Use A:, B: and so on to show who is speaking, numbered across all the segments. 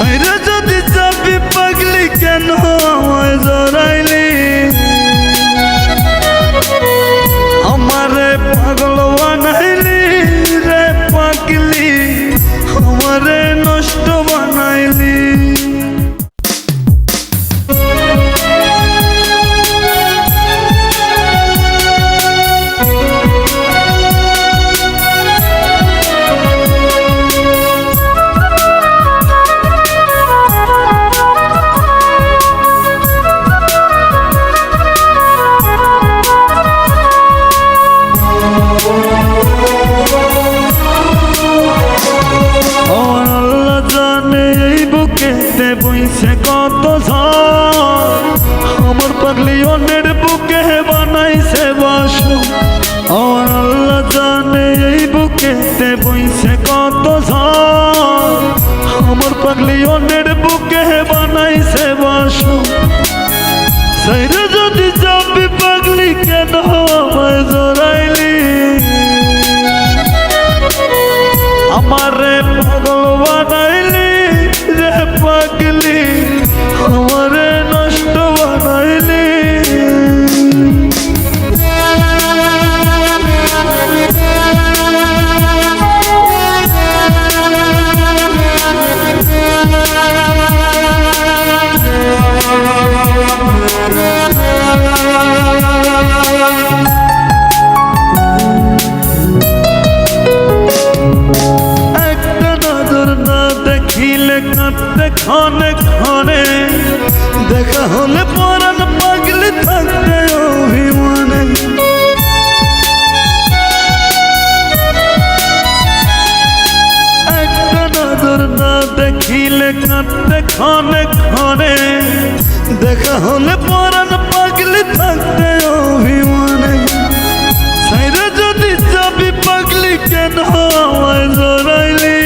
A: সাইরা যদি যাবি পাগলি কেন আমায় জড়াইলি আমারে পাগল বানাইলি রে পাগলি আমারে নষ্ট বানাইলি বইছে কত ঝড় আমার পাগলি অন্যের বুকে বানাইছে বাসু আমার আল্লাহ জানে এই বুকেতে বইছে কত ঝড় আমার পাগলি অন্যের বুকে বানাইছে বাসু সাইরা যদি যাবি পাগলি কেন আমায় জড়াইলি আমারে পাগল বানাইলি রে পাগলি আমারে নষ্ট বানাইলি কাঁদতে ক্ষণে ক্ষণে দেখা হলে পরাণ পাগলি থাকতে অভিমানে একটা নজর না দেখিলে কাঁদতে ক্ষণে ক্ষণে দেখা হলে পরাণ পাগলি থাকতে অভিমানে সাইরা যদি যাবি পাগলি কেন আমায় জড়াইলি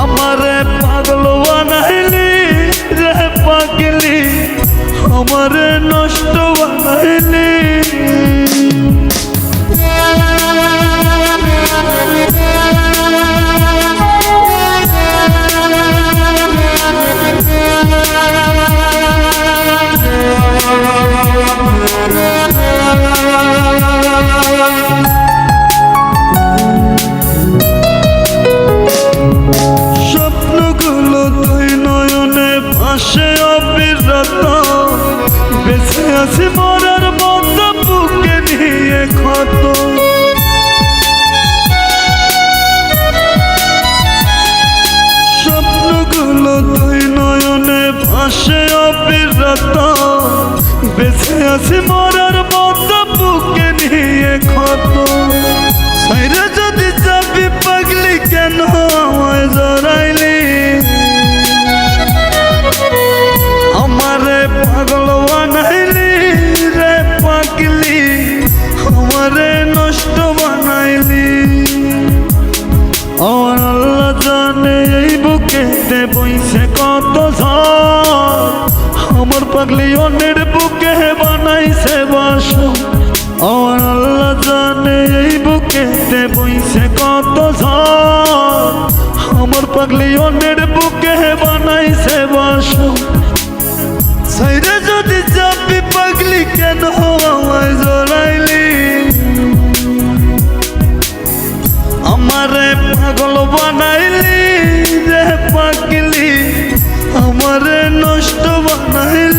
A: আমারে পাগল বানাইলি রে পাগলি আমারে নষ্ট বানাইলি আসে অবিরত বেঁচে আছি মরার মতো বুকে নিয়ে ক্ষত স্বপ্নগুলো দুই নয়নে ভাসে অবিরত বেঁচে আছি মরার মতো বুকে নিয়ে ক্ষত সাইরা যদি যাবি পাগলি কেন আমায় জড়াইলি আমারে পাগল বানাইলি রে পাগলি আমারে নষ্ট বানাইলি আমার আল্লাহ জানে এই বুকেতে বইছে কত ঝড় আমার পাগলি অন্যের বুকে বানাইছে বাসু আমার আল্লাহ জানে এই বুকেতে বইছে কত ঝড় আমার পাগলি অন্যের বুকে বানাইছে বাসু সাইরা যদি যাবি পাগলি কেন আমায় জড়াইলি আমারে পাগল বানাইলি রে পাগলি আমারে নষ্ট বানাইলি